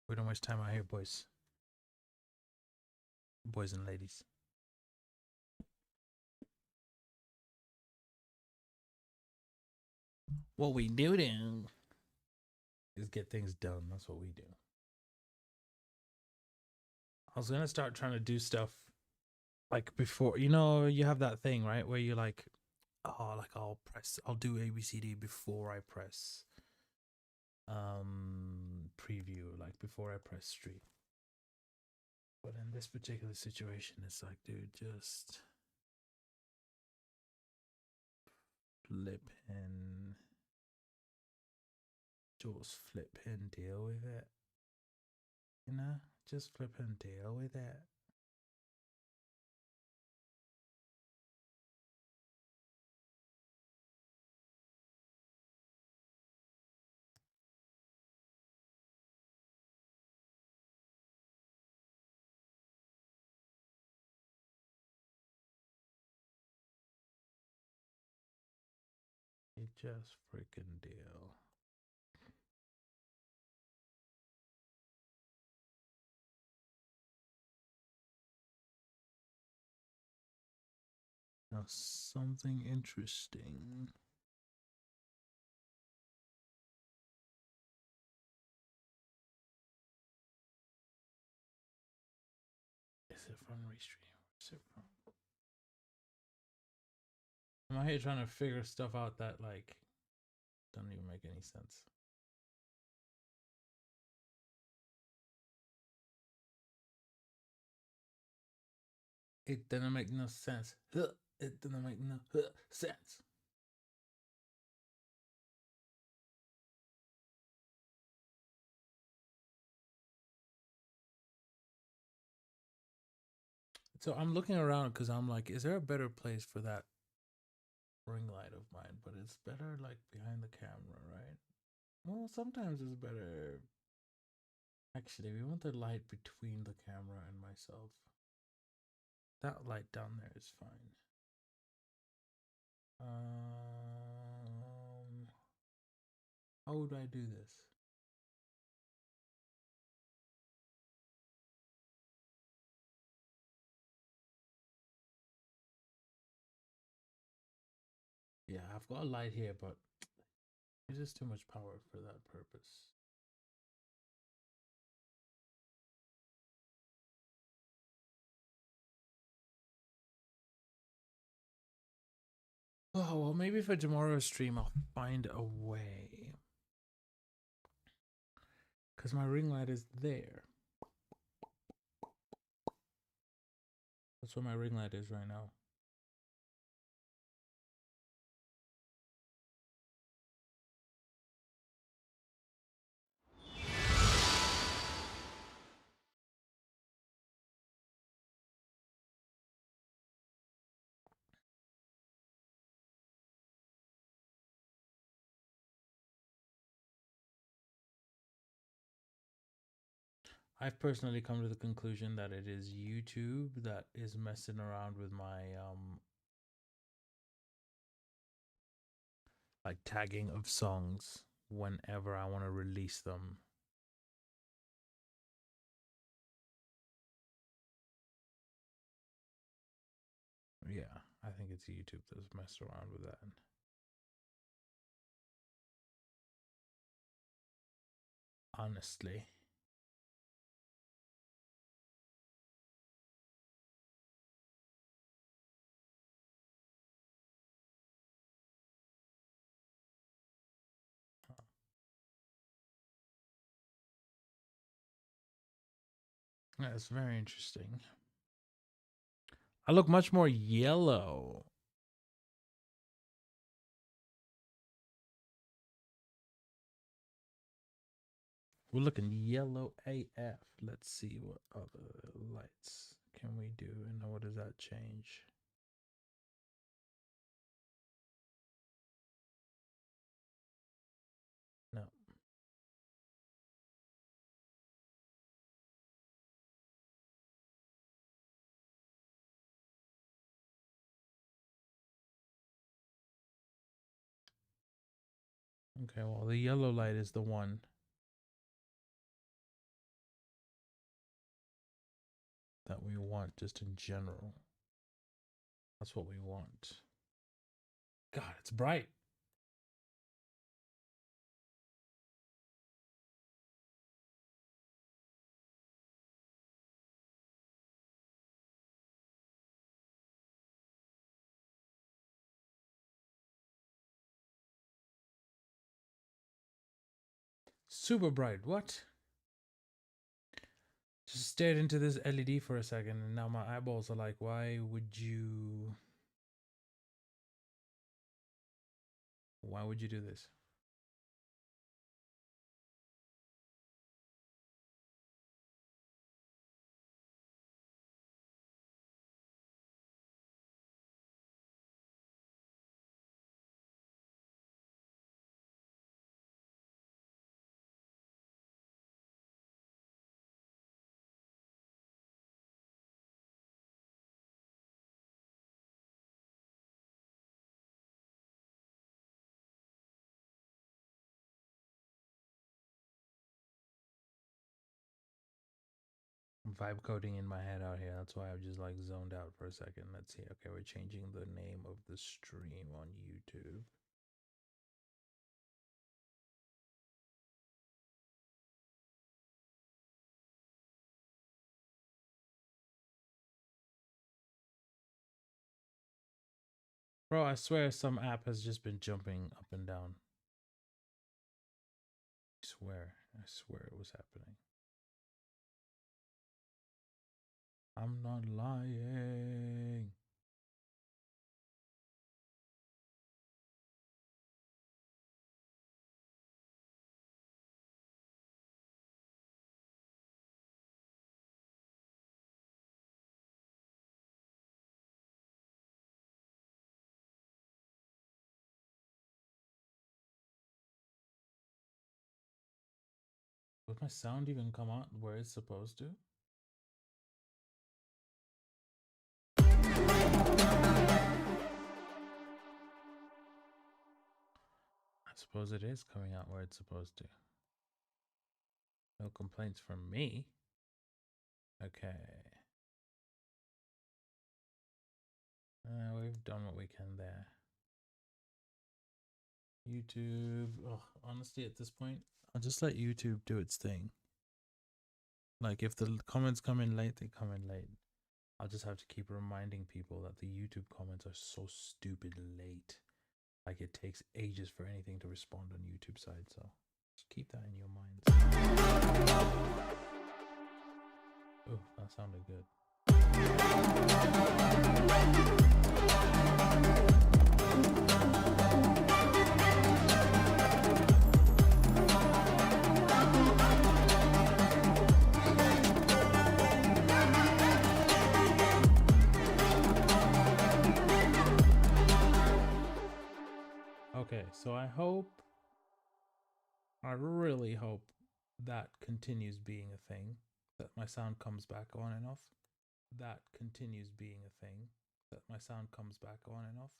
We don't waste time out here, boys. Boys and ladies. What we do is get things done. That's what we do. I was gonna start trying to do stuff like before. You know, you have that thing, right, where you like, oh, like I'll do ABCD before I press preview, like before I press stream. But in this particular situation, it's like, dude, just flip and just flip and deal with it. You know, just flip and deal with it. You just freaking deal. Now, something interesting. Is it from Restream? Is it from? I'm out here trying to figure stuff out that, like, doesn't even make any sense. It didn't make no sense. It didn't make no sense. So I'm looking around because I'm like, is there a better place for that ring light of mine? But it's better like behind the camera, right? Well, sometimes it's better. Actually, we want the light between the camera and myself. That light down there is fine. How would I do this? Yeah, I've got a light here, but it's just too much power for that purpose. Oh, well, maybe for tomorrow's stream, I'll find a way. Because my ring light is there. That's where my ring light is right now. I've personally come to the conclusion that it is YouTube that is messing around with my like tagging of songs whenever I want to release them. Yeah, I think it's YouTube that's messed around with that. Honestly. Yeah, it's very interesting. I look much more yellow. We're looking yellow AF. Let's see what other lights can we do and what does that change? No. Okay, well, the yellow light is the one. that we want just in general. That's what we want. God, it's bright. Super bright. What? Just stared into this LED for a second and now my eyeballs are like, why would you do this? Vibe coding in my head out here. That's why I've just like zoned out for a second. Let's see. Okay, we're changing the name of the stream on YouTube. Bro, I swear some app has just been jumping up and down. I swear it was happening. I'm not lying. Would my sound even come out where it's supposed to? I suppose it is coming out where it's supposed to. No complaints from me. Okay. We've done what we can there. YouTube. Oh, honestly, at this point, I'll just let YouTube do its thing. Like, if the comments come in late, they come in late. I'll just have to keep reminding people that the YouTube comments are so stupid late. Like, it takes ages for anything to respond on YouTube side, so just keep that in your minds. Oh, that sounded good. Okay, so I really hope that continues being a thing, that my sound comes back on and off. That continues being a thing, that my sound comes back on and off.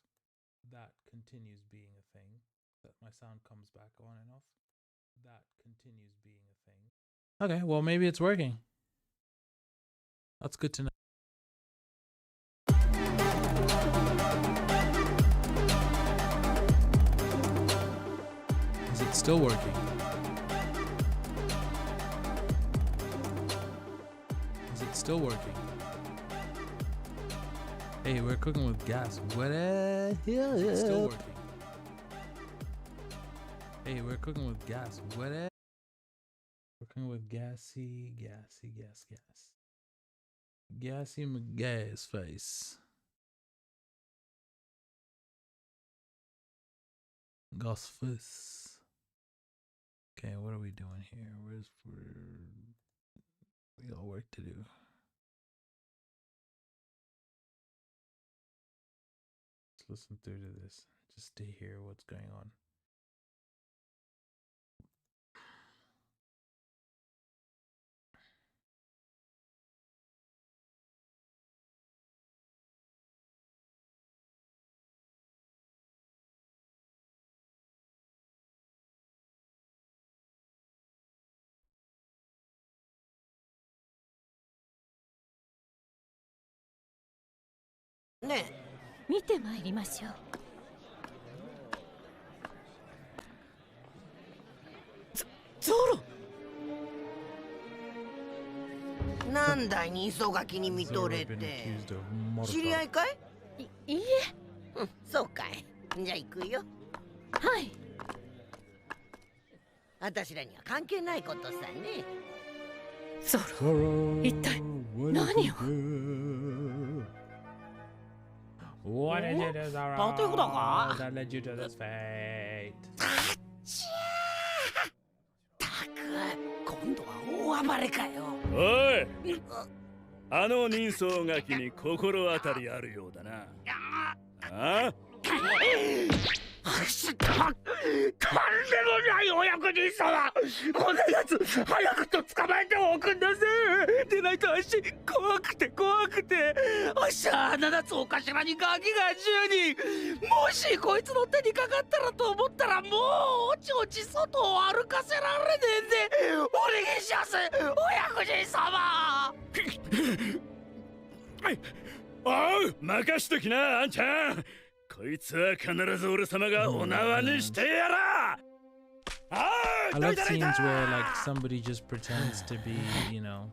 That continues being a thing, that my sound comes back on and off. That continues being a thing. Okay, well, maybe it's working. That's good to know. Is it still working? Is it still working? Hey, we're cooking with gas. What the hell? Is it still working? Hey, we're cooking with gas. What the? Cooking with gassy. Gassy McGas face. Gas face. Okay, what are we doing here? We got work to do. Let's listen through to this just to hear what's going on. ね見てまいりましょう。ゾロなんだい人相書きに見とれて。知り合いかい？いいえ。そうかい。じゃあ行くよ。はい。私らには関係ないことさね。ゾロ、一体何を？What did you do, Zoro? バトルだか？ That led you to this fate. たく、今度は大暴れかよ。おい、あの人相書きに心当たりあるようだな。あ？とんでもないお役人様、こんなやつ早くと捕まえておくんだぜ。でないと足怖くて怖くて。あっしゃ7つお頭にガキが10人。もしこいつの手にかかったらと思ったら、もうおちおち外を歩かせられねえんでお願いします、お役人様。おう、任しときな、あんちゃん。こいつは必ず俺様がお縄にしてやら。I love scenes where like somebody just pretends to be, you know,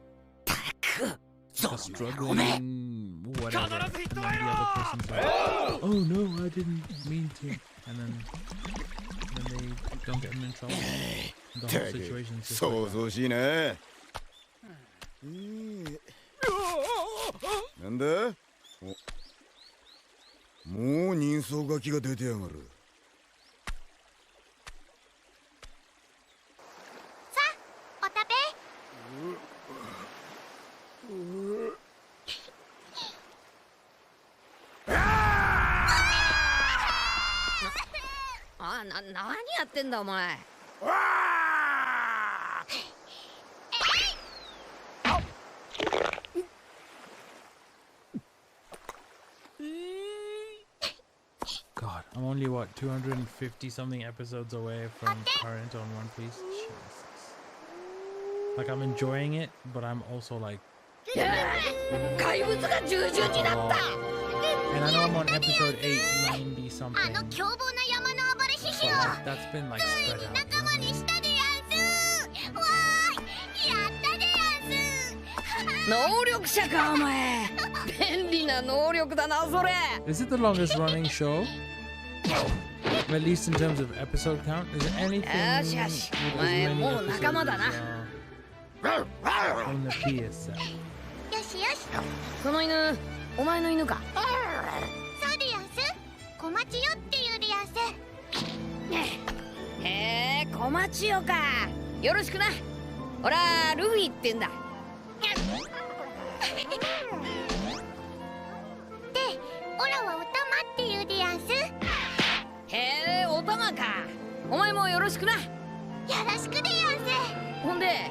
like struggling, whatever, and then the other person's like, "Oh no, I didn't mean to," and then they don't get them in trouble. The whole situation's just like that. 想像しいね。なんだ？もう人相書きが出てやがる。さあ、お食べ。何やってんだお前。God, I'm only what 250 something episodes away from current on One Piece. Jesus. Like I'm enjoying it, but I'm also like. And I know I'm on episode 890 something. So like, that's been like spread out. Is it the longest running show? At least in terms of episode count? Is there anything with as many episodes on the PS? よしよし。この犬、お前の犬か？そうでやんす。小町よっていうでやんす。へえ、小町よか。よろしくな。ほら、ルフィってんだ。で、オラはおたまっていうでやんす。へえ、おたまか。お前もよろしくな。よろしくでやんす。ほんで、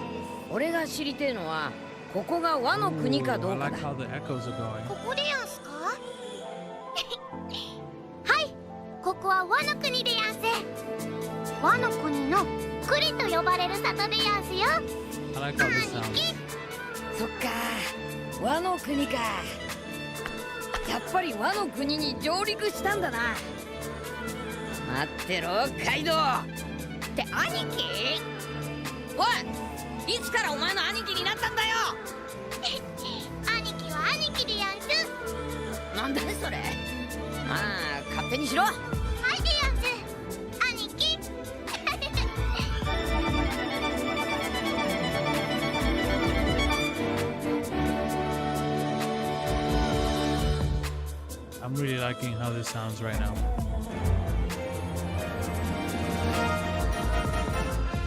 俺が知りてえのは、ここが和の国かどうかだ。ここでやんすか？はい、ここは和の国でやんす。和の国の栗と呼ばれる里でやんすよ。兄貴。そっか、和の国か。やっぱり和の国に上陸したんだな。待ってろ、カイドウ。って兄貴？おい、いつからお前の兄貴になったんだよ。兄貴は兄貴でやんす。なんだねそれ。まあ勝手にしろ。はいでやんす、兄貴。I'm really liking how this sounds right now.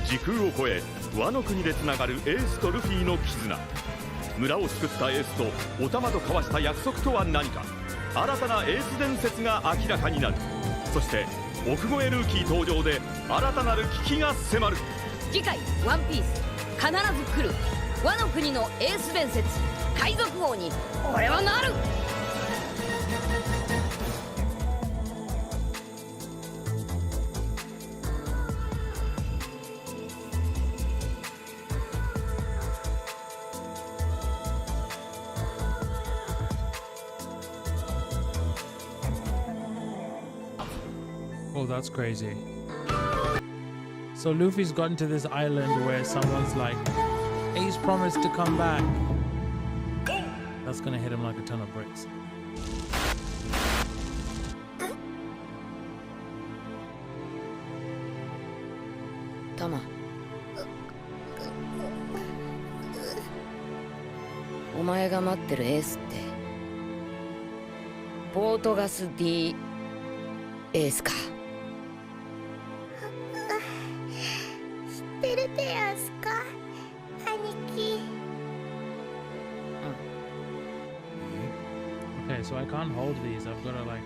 時空を超え和の国でつながるエースとルフィの絆。村を救ったエースとお玉と交わした約束とは何か。新たなエース伝説が明らかになる。そして奥越えルーキー登場で新たなる危機が迫る。次回「ワンピース必ず来る和の国のエース伝説海賊王に俺はなる。that's crazy. So Luffy's gotten to this island where someone's like, Ace promised to come back. That's gonna hit him like a ton of bricks. Tama. お前が待ってるエースってポートガス D エースか。知ってるでやすか、兄貴。Okay, so I can't hold these. I've gotta like.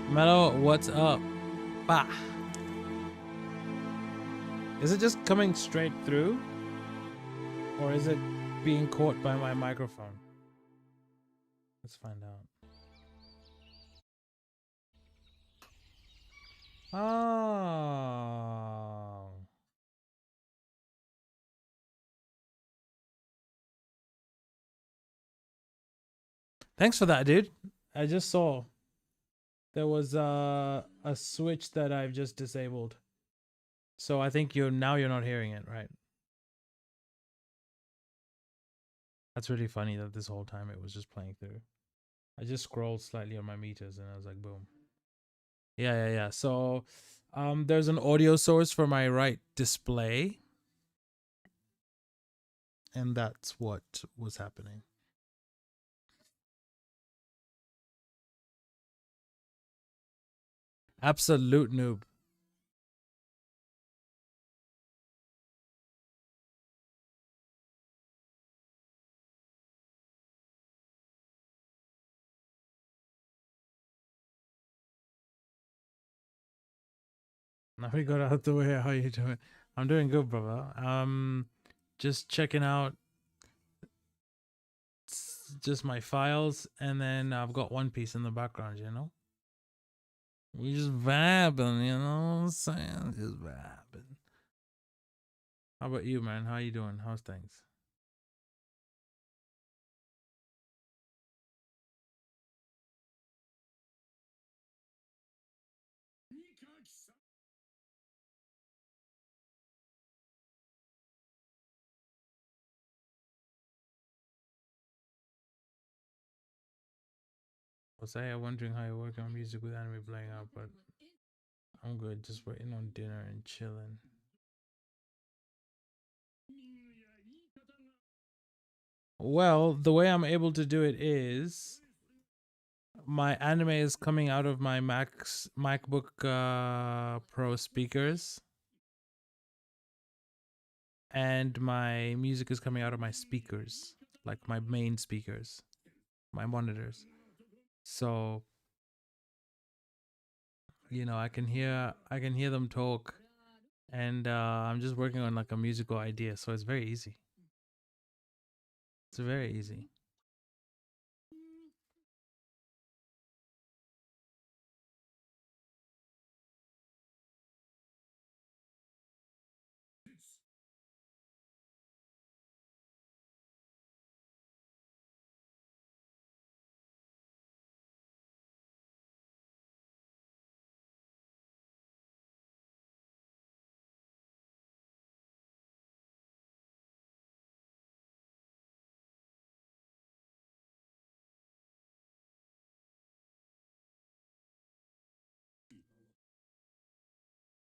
Mello, what's up? Bah. Is it just coming straight through? Or is it being caught by my microphone? Let's find out. Oh. Thanks for that, dude. I just saw there was a switch that I've just disabled. So I think you're not hearing it, right? That's really funny that this whole time it was just playing through. I just scrolled slightly on my meters and I was like, boom. Yeah. So there's an audio source for my right display. And that's what was happening. Absolute noob. Now we got out the way. How you doing? I'm doing good, brother. Just checking out just my files, and then I've got One Piece in the background, you know? We just vibing, you know what I'm saying? Just vibing. How about you, man? How you doing? How's things? Was I wondering how you're working on music with anime playing out, but I'm good. Just waiting on dinner and chilling. Well, the way I'm able to do it is my anime is coming out of my MacBook Pro speakers, and my music is coming out of my speakers, like my main speakers, my monitors. So, you know, I can hear them talk, and I'm just working on like a musical idea, so it's very easy. It's very easy.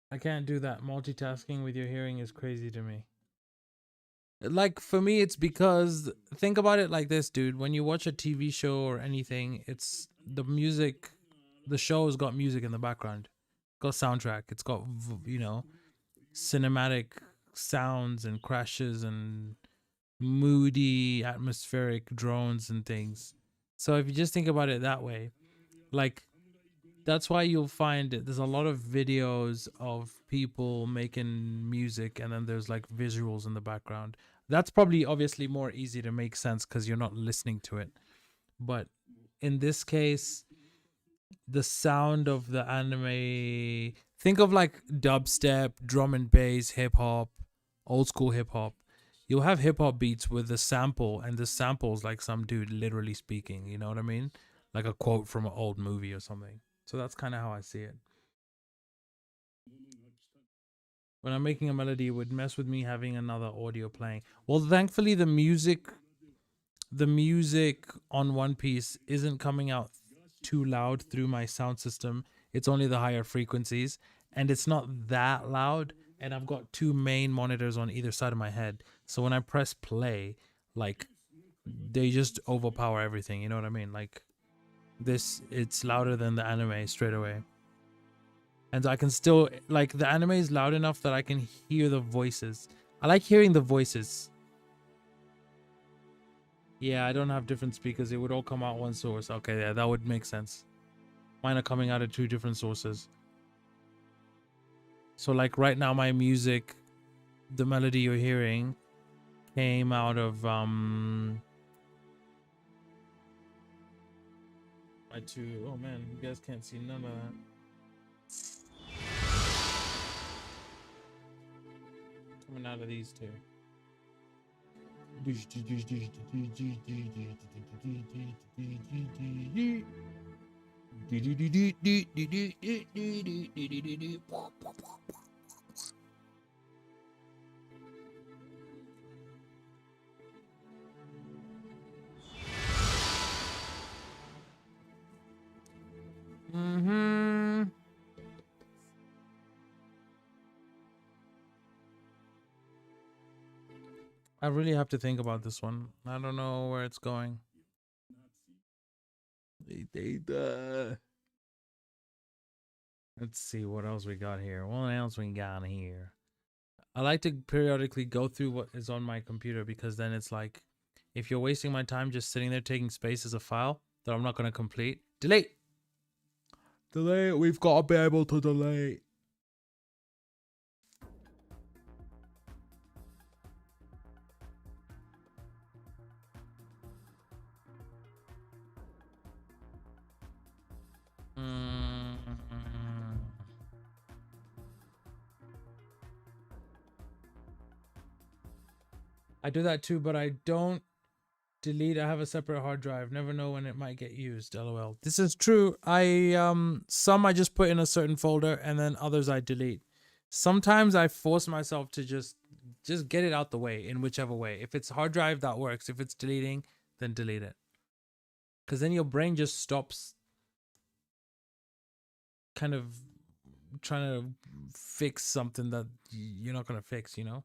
I can't do that. Multitasking with your hearing is crazy to me. Like, for me, it's because, think about it like this, dude. When you watch a TV show or anything, it's the music, the show has got music in the background. It's got soundtrack. It's got, you know, cinematic sounds and crashes and moody, atmospheric drones and things. So if you just think about it that way, like, that's why you'll find there's a lot of videos of people making music and then there's like visuals in the background. That's probably obviously more easy to make sense because you're not listening to it. But in this case, the sound of the anime, think of like dubstep, drum and bass, hip hop, old school hip hop. You'll have hip hop beats with the sample, and the sample's like some dude literally speaking. You know what I mean? Like a quote from an old movie or something. So that's kind of how I see it. When I'm making a melody, it would mess with me having another audio playing. Well, thankfully, the music on One Piece isn't coming out too loud through my sound system. It's only the higher frequencies, and it's not that loud. And I've got two main monitors on either side of my head, so when I press play, like, they just overpower everything. You know what I mean? Like, this, it's louder than the anime straight away. And I can still, like, the anime is loud enough that I can hear the voices. I like hearing the voices. Yeah, I don't have different speakers. It would all come out one source. Okay, yeah, that would make sense. Mine are coming out of two different sources. So, like, right now, my music, the melody you're hearing, came out of, my two... Oh, man, you guys can't see none of that. Coming out of these two. I really have to think about this one. I don't know where it's going. Let's see what else we got here. What else we got here? I like to periodically go through what is on my computer, because then it's like, if you're wasting my time just sitting there taking space as a file that I'm not going to complete, delete. Delete. We've got to be able to delete. I do that too, but I don't delete. I have a separate hard drive. Never know when it might get used. LOL. This is true. Some I just put in a certain folder, and then others I delete. Sometimes I force myself to just get it out the way in whichever way. If it's hard drive, that works. If it's deleting, then delete it. Because then your brain just stops kind of trying to fix something that you're not going to fix, you know?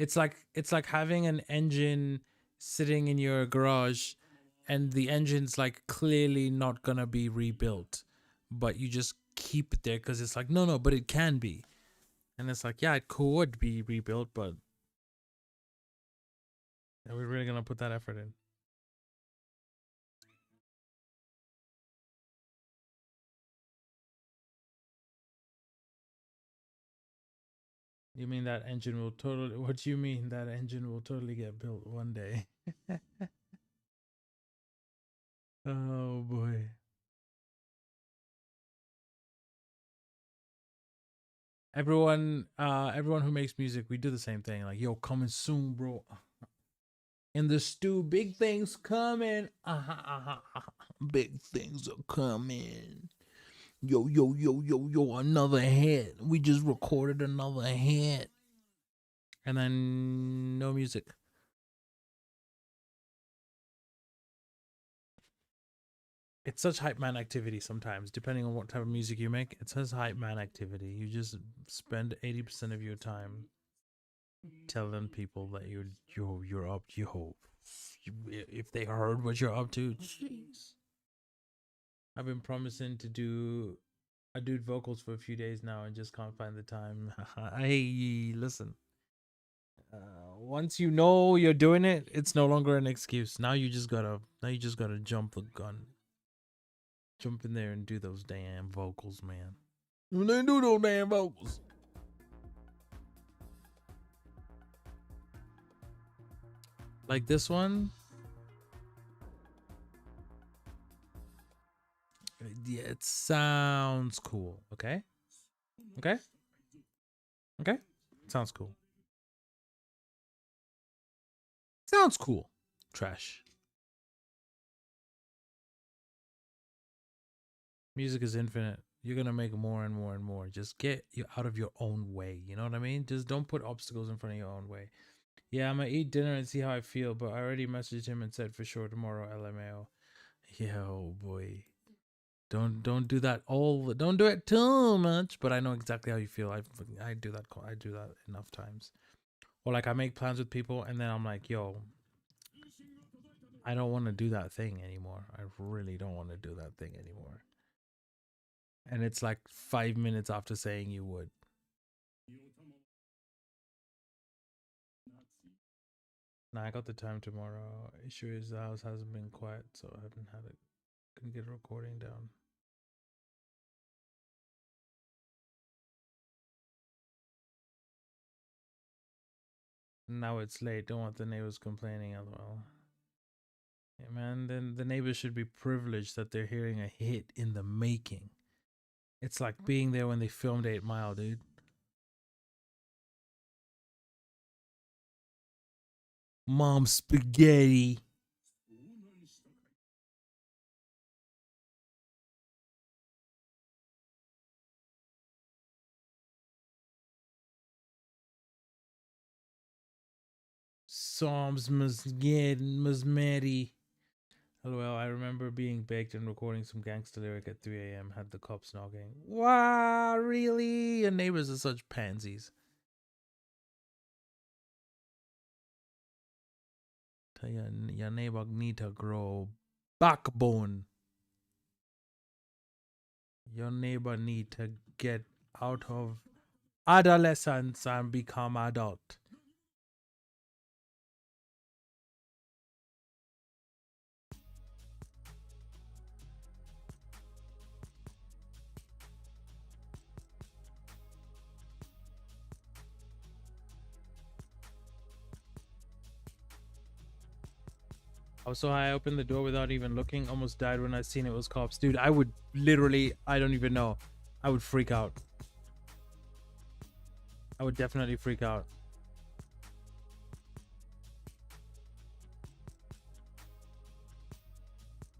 It's like having an engine sitting in your garage, and the engine's like clearly not going to be rebuilt, but you just keep it there because it's like, no, but it can be. And it's like, yeah, it could be rebuilt, but are we really going to put that effort in? You mean that engine will totally... What do you mean that engine will totally get built one day? Oh, boy. Everyone who makes music, we do the same thing. Like, yo, coming soon, bro. In the stew, big things coming. Big things are coming. Yo, another hit. We just recorded another hit. And then no music. It's such hype man activity sometimes, depending on what type of music you make. It's such hype man activity. You just spend 80% of your time telling people that you're up, if they heard what you're up to. Jeez. I've been promising to do a dude vocals for a few days now and just can't find the time. Hey, listen. Once you know you're doing it, it's no longer an excuse. Now you just gotta jump the gun. Jump in there and do those damn vocals, man. They do those damn vocals. Like this one. Yeah, it sounds cool, okay? Okay? Okay? Sounds cool. Sounds cool. Trash. Music is infinite. You're gonna make more and more and more. Just get you out of your own way. You know what I mean? Just don't put obstacles in front of your own way. Yeah, I'm gonna eat dinner and see how I feel, but I already messaged him and said for sure tomorrow LMAO. Yeah, oh boy. Don't do that don't do it too much, but I know exactly how you feel. I do that enough times. Or like I make plans with people and then I'm like, yo, I don't want to do that thing anymore. I really don't want to do that thing anymore. And it's like 5 minutes after saying you would. Nah, I got the time tomorrow. Issue is the house hasn't been quiet, so I haven't had it. Couldn't get a recording down. Now it's late. Don't want the neighbors complaining as well. Yeah, man, then the neighbors should be privileged that they're hearing a hit in the making. It's like being there when they filmed 8 Mile, dude. Mom spaghetti. Psalms Masmeri. LOL, I remember being baked and recording some gangster lyric at 3 a.m. Had the cops knocking. Wow, really? Your neighbors are such pansies. Tell your neighbor need to grow backbone. Your neighbor need to get out of adolescence and become adult. I was so high, I opened the door without even looking. Almost died when I seen it was cops. Dude, I would literally, I don't even know. I would freak out. I would definitely freak out.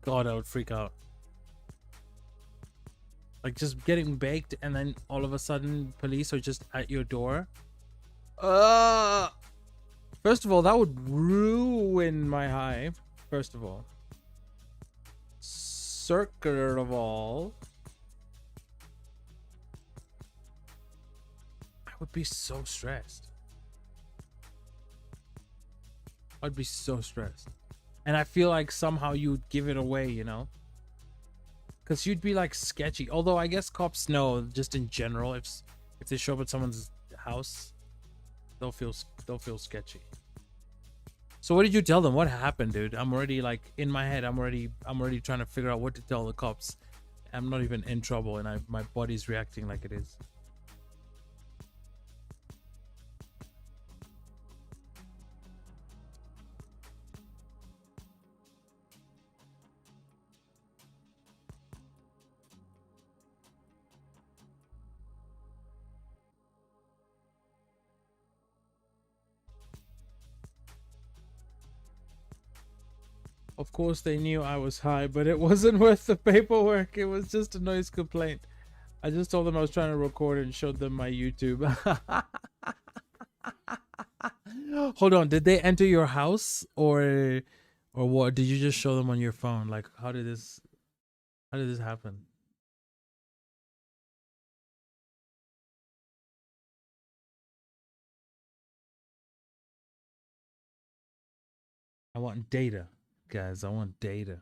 God, I would freak out. Like just getting baked and then all of a sudden police are just at your door. First of all, that would ruin my high. First of all. Second of all, I would be so stressed. I'd be so stressed. And I feel like somehow you'd give it away, you know? Because you'd be like sketchy. Although I guess cops know just in general, if they show up at someone's house, they'll feel sketchy. So what did you tell them? What happened, dude? I'm already like in my head. I'm already trying to figure out what to tell the cops. I'm not even in trouble, and my body's reacting like it is. Of course they knew I was high, but it wasn't worth the paperwork. It was just a noise complaint. I just told them I was trying to record and showed them my YouTube. Hold on, did they enter your house or what? Did you just show them on your phone? Like how did this happen? I want data, guys. I want data.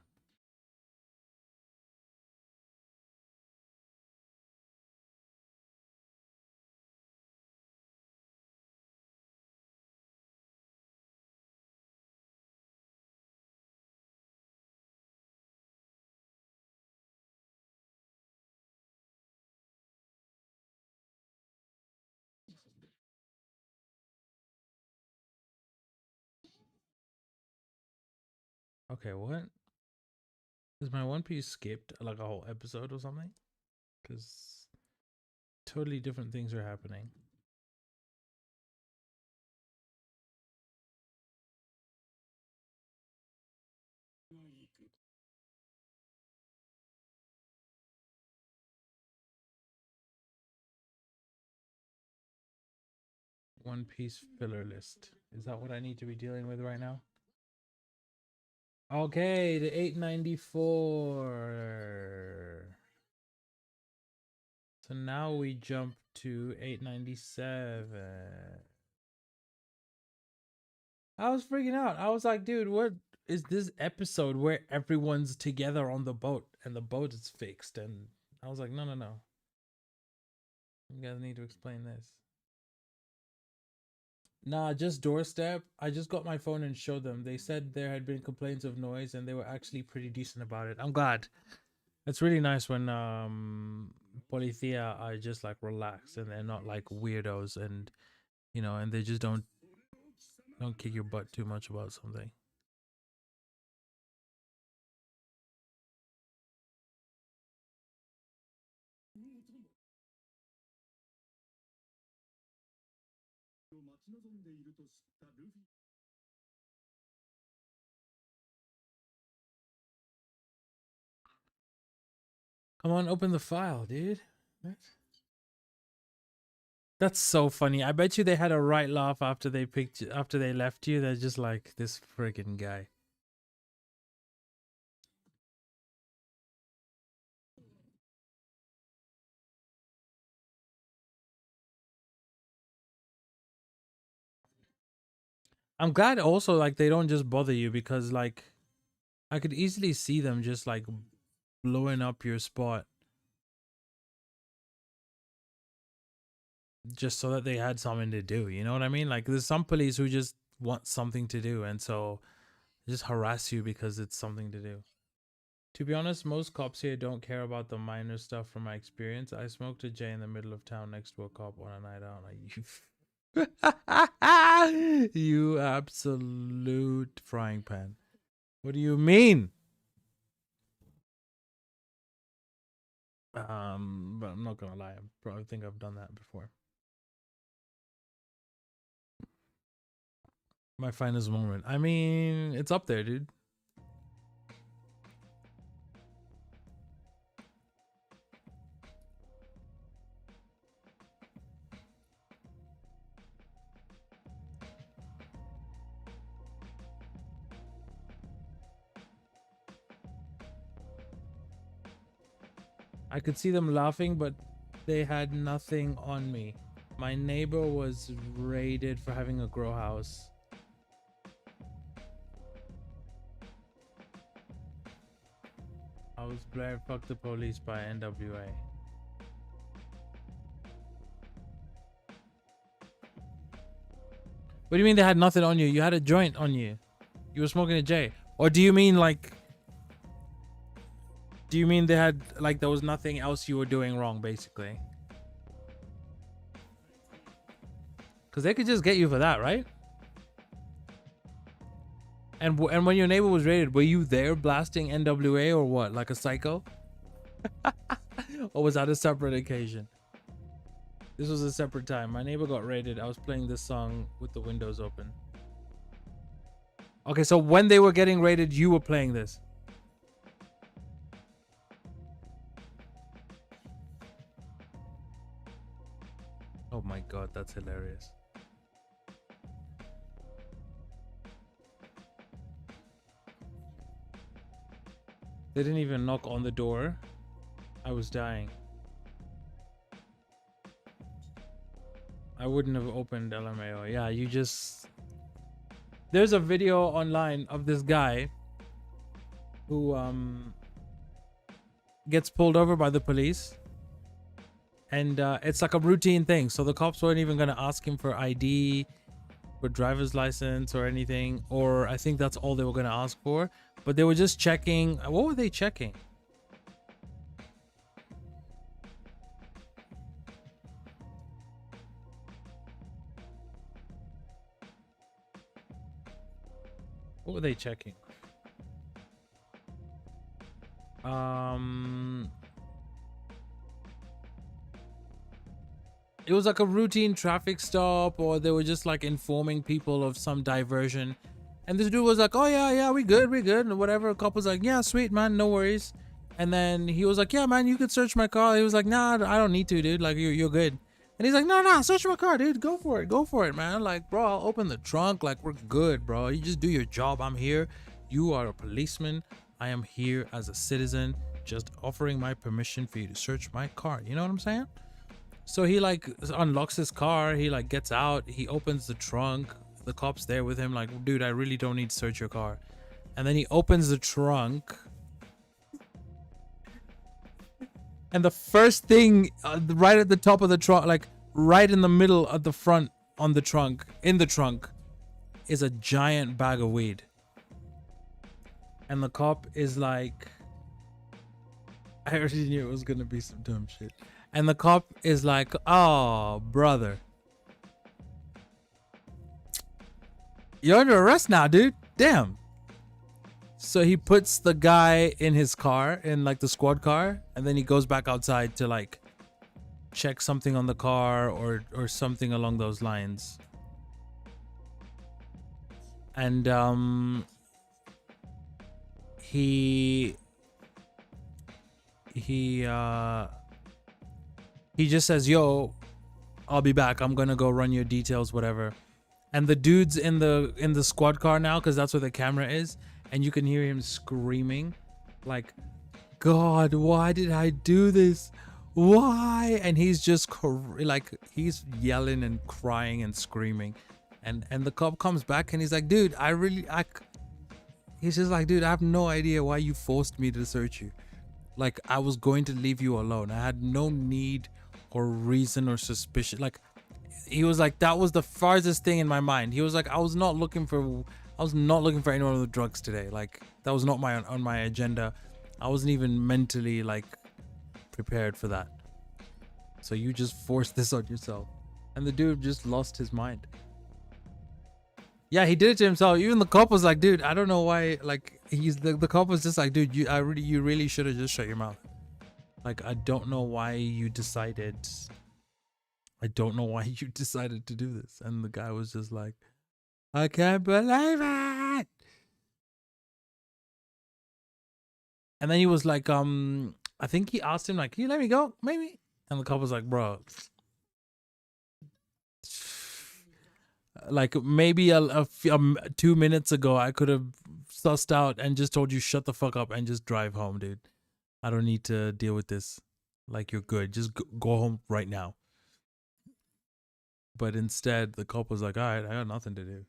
Okay, what? Is my One Piece skipped like a whole episode or something? Because Totally different things are happening. One Piece filler list. Is that what I need to be dealing with right now? Okay, the 894. So now we jump to 897. I was freaking out. I was like, dude, what is this episode where everyone's together on the boat and the boat is fixed? And I was like, no, no, no. You guys need to explain this. Nah, just doorstep. I just got my phone and showed them. They said there had been complaints of noise and they were actually pretty decent about it. I'm glad. It's really nice when Policía are just like relaxed and they're not like weirdos and you know, and they just don't kick your butt too much about something. Come on, open the file, dude. What? That's so funny. I bet you they had a right laugh after they left you. They're just like, this friggin' guy. I'm glad also like they don't just bother you because like I could easily see them just like blowing up your spot just so that they had something to do. You know what I mean? Like there's some police who just want something to do and so just harass you because it's something to do. To be honest, most cops here don't care about the minor stuff from my experience. I smoked a J in the middle of town next to a cop on a night out. Like, you absolute frying pan. What do you mean? But I'm not gonna lie. I probably think I've done that before. My finest moment. I mean, it's up there, dude. I could see them laughing, but they had nothing on me. My neighbor was raided for having a grow house. I was blared fuck the police by NWA. What do you mean they had nothing on you? You had a joint on you. You were smoking a J. Or do you mean like... Do you mean they had like there was nothing else you were doing wrong basically? Because they could just get you for that, right? And when your neighbor was raided, were you there blasting NWA or what? Like a psycho? Or was that a separate occasion? This was a separate time. My neighbor got raided. I was playing this song with the windows open. Okay, so when they were getting raided, you were playing this. Oh my god, that's hilarious. They didn't even knock on the door. I was dying. I wouldn't have opened LMAO. Yeah, you just... There's a video online of this guy who gets pulled over by the police. And it's like a routine thing. So the cops weren't even going to ask him for ID, for driver's license or anything. Or I think that's all they were going to ask for. But they were just checking. What were they checking? What were they checking? it was like a routine traffic stop, or they were just like informing people of some diversion. And this dude was like, oh yeah, we good, and whatever. A cop was like, yeah, sweet, man, no worries. And then he was like, yeah, man, you could search my car. He was like, nah, I don't need to, dude. Like, you're good. And he's like, no, search my car, dude. Go for it, man. Like, bro, I'll open the trunk. Like, we're good, bro. You just do your job. I'm here. You are a policeman. I am here as a citizen, just offering my permission for you to search my car. You know what I'm saying? So he like unlocks his car. He like gets out. He opens the trunk. The cop's there with him. Like, dude, I really don't need to search your car. And then he opens the trunk. And the first thing right at the top of the trunk, like right in the middle of the front on the trunk, in the trunk, is a giant bag of weed. And the cop is like, I already knew it was going to be some dumb shit. And the cop is like, oh, brother. You're under arrest now, dude. Damn. So he puts the guy in his car, in like the squad car, and then he goes back outside to like check something on the car or something along those lines. And he just says, yo, I'll be back. I'm gonna go run your details, whatever. And the dude's in the squad car now, because that's where the camera is. And you can hear him screaming like, God, why did I do this? Why? And he's just like, he's yelling and crying and screaming. And the cop comes back and he's like, dude, he's just like, dude, I have no idea why you forced me to search you. Like, I was going to leave you alone. I had no need or reason or suspicion. Like, he was like, that was the farthest thing in my mind. He was like, I was not looking for anyone with drugs today. Like, that was not on my agenda. I wasn't even mentally like prepared for that. So you just forced this on yourself. And the dude just lost his mind. Yeah, he did it to himself. Even the cop was like, dude, I don't know why. Like, the cop was just like, dude, you really should have just shut your mouth. Like, I don't know why you decided to do this. And the guy was just like, I can't believe it. And then he was like, I think he asked him, like, can you let me go? Maybe. And the cop was like, bro, like, maybe 2 minutes ago, I could have sussed out and just told you, shut the fuck up and just drive home, dude. I don't need to deal with this. Like, you're good. Just go home right now. But instead, the cop was like, all right, I got nothing to do.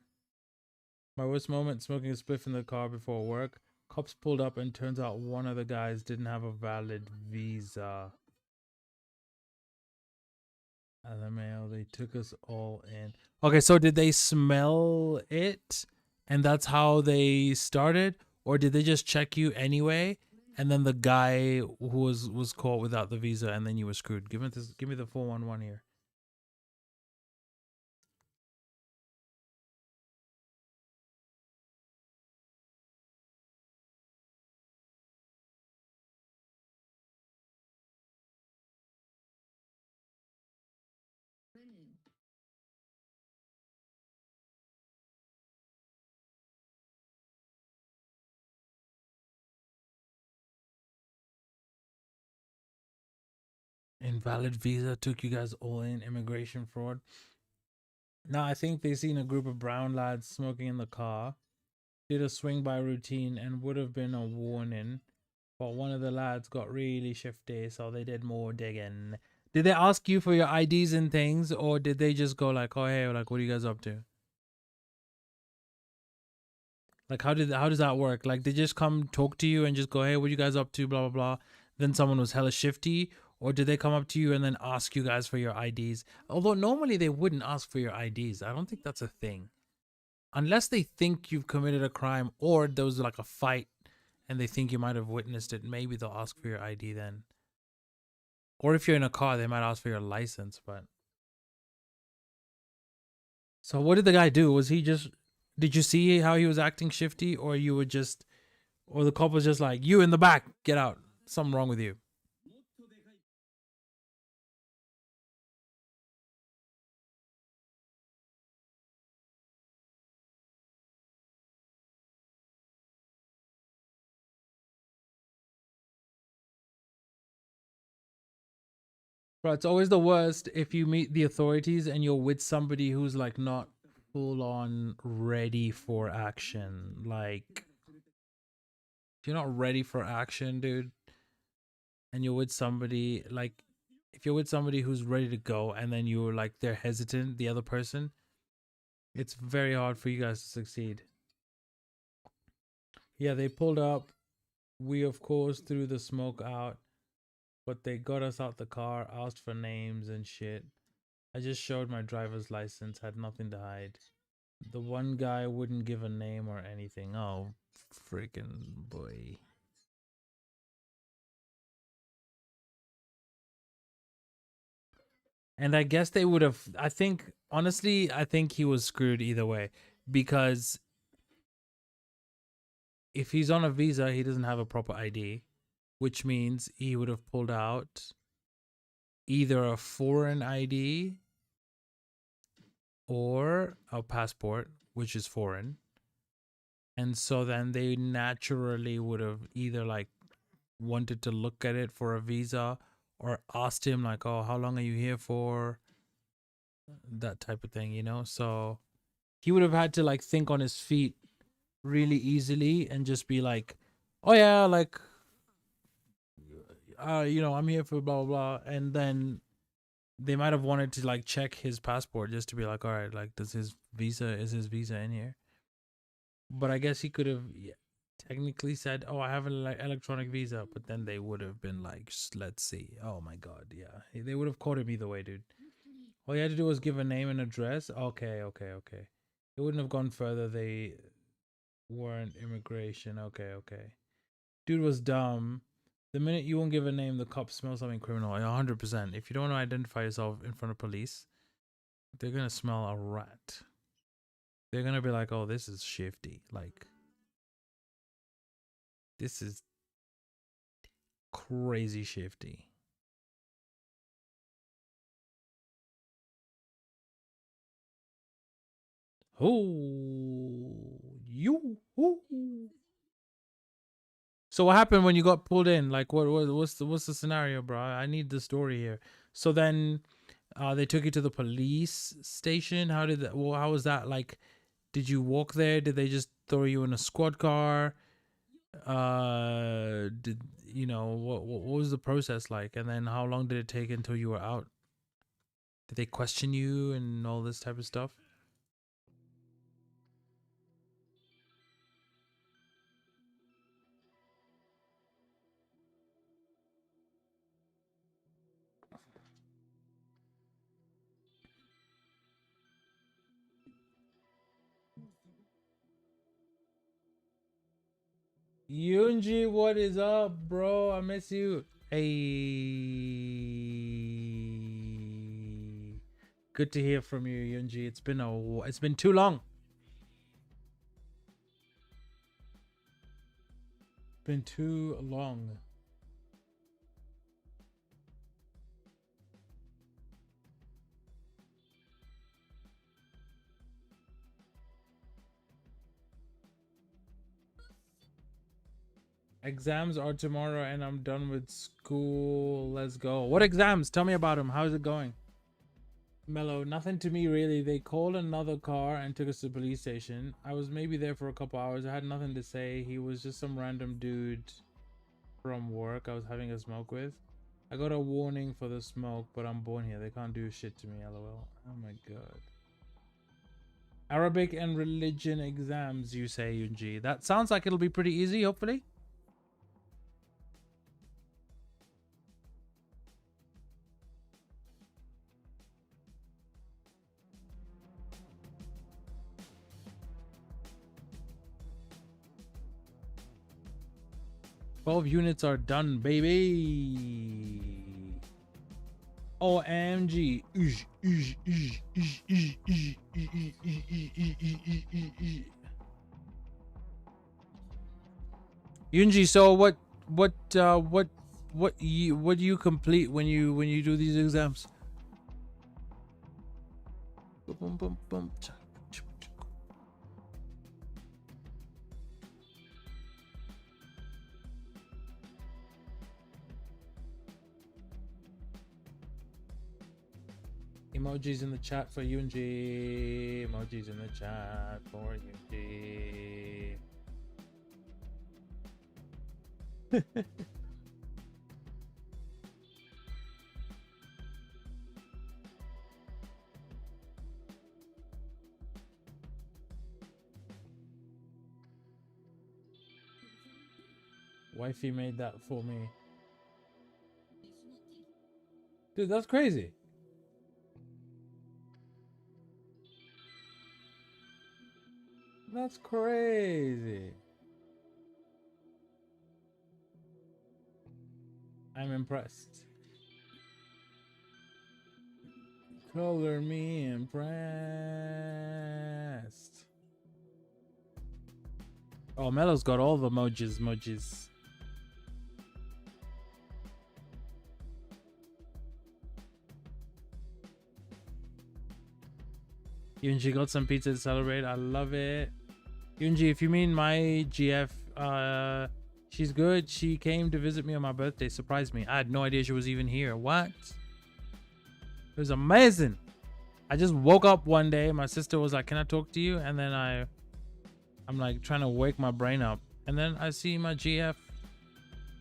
My worst moment, smoking a spliff in the car before work. Cops pulled up and turns out one of the guys didn't have a valid visa. And the mail, they took us all in. Okay, so did they smell it? And that's how they started? Or did they just check you anyway? And then the guy who was caught without the visa and then you were screwed. Give me the 411 here. Invalid visa took you guys all in. Immigration fraud. Now I think they seen a group of brown lads smoking in the car. Did a swing by routine and would have been a warning. But one of the lads got really shifty, so they did more digging. Did they ask you for your IDs and things, or did they just go like, oh hey, like, what are you guys up to? Like, how does that work? Like, they just come talk to you and just go, hey, what are you guys up to, blah blah blah. Then someone was hella shifty, or did they come up to you and then ask you guys for your IDs? Although normally they wouldn't ask for your IDs. I don't think that's a thing. Unless they think you've committed a crime or there was like a fight and they think you might have witnessed it, maybe they'll ask for your ID then. Or if you're in a car, they might ask for your license, but... So what did the guy do? Was he just... Did you see how he was acting shifty, or you were just... Or the cop was just like, you in the back, get out. Something wrong with you. Bro, it's always the worst if you meet the authorities and you're with somebody who's like not full on ready for action. Like, if you're not ready for action, dude, and you're with somebody like, if you're with somebody who's ready to go and then you're like, they're hesitant, the other person, it's very hard for you guys to succeed. Yeah, they pulled up. We, of course, threw the smoke out, but they got us out the car, asked for names and shit. I just showed my driver's license, had nothing to hide. The one guy wouldn't give a name or anything. Oh, freaking boy. And I guess they would have, I think, honestly, I think he was screwed either way. Because if he's on a visa, he doesn't have a proper ID, which means he would have pulled out either a foreign ID or a passport, which is foreign. And so then they naturally would have either like wanted to look at it for a visa or asked him like, oh, how long are you here for? That type of thing, you know? So he would have had to like think on his feet really easily and just be like, oh yeah, like, you know, I'm here for blah, blah, blah. And then they might have wanted to like check his passport just to be like, all right, like, is his visa in here? But I guess he could have technically said, oh, I have an electronic visa. But then they would have been like, let's see. Oh my God. Yeah. They would have caught him either way, dude. All you had to do was give a name and address. Okay. It wouldn't have gone further. They weren't immigration. Okay. Dude was dumb. The minute you won't give a name, the cops smell something criminal. 100%. If you don't want to identify yourself in front of police, they're going to smell a rat. They're going to be like, oh, this is shifty. Like, this is crazy shifty. Oh, you. Ooh. So what happened when you got pulled in? Like, what's the scenario, bro? I need the story here. So then, they took you to the police station. How did that? Well, how was that? Like, did you walk there? Did they just throw you in a squad car? Did you know what was the process like? And then how long did it take until you were out? Did they question you and all this type of stuff? Yunji, what is up, bro? I miss you. Hey, good to hear from you, Yunji. It's been too long. Been too long. Exams are tomorrow and I'm done with school. Let's go. What exams? Tell me about them. How's it going? Mellow, nothing to me really. They called another car and took us to the police station. I was maybe there for a couple hours. I had nothing to say. He was just some random dude from work I was having a smoke with. I got a warning for the smoke, but I'm born here. They can't do shit to me, lol. Oh my god. Arabic and religion exams, you say, Yunji. That sounds like it'll be pretty easy, hopefully. Units are done, baby. OMG. Yunji, so what do you complete when you do these exams? Emojis in the chat for Yunji. Emojis in the chat for Yunji. Wifey made that for me. Dude, that's crazy. That's crazy. I'm impressed. Color me impressed. Oh, Melo's got all the emojis. Yunji got some pizza to celebrate. I love it. Yunji, if you mean my GF, she's good. She came to visit me on my birthday, surprised me. I had no idea she was even here. What? It was amazing. I just woke up one day. My sister was like, "Can I talk to you?" And then I'm like trying to wake my brain up. And then I see my GF,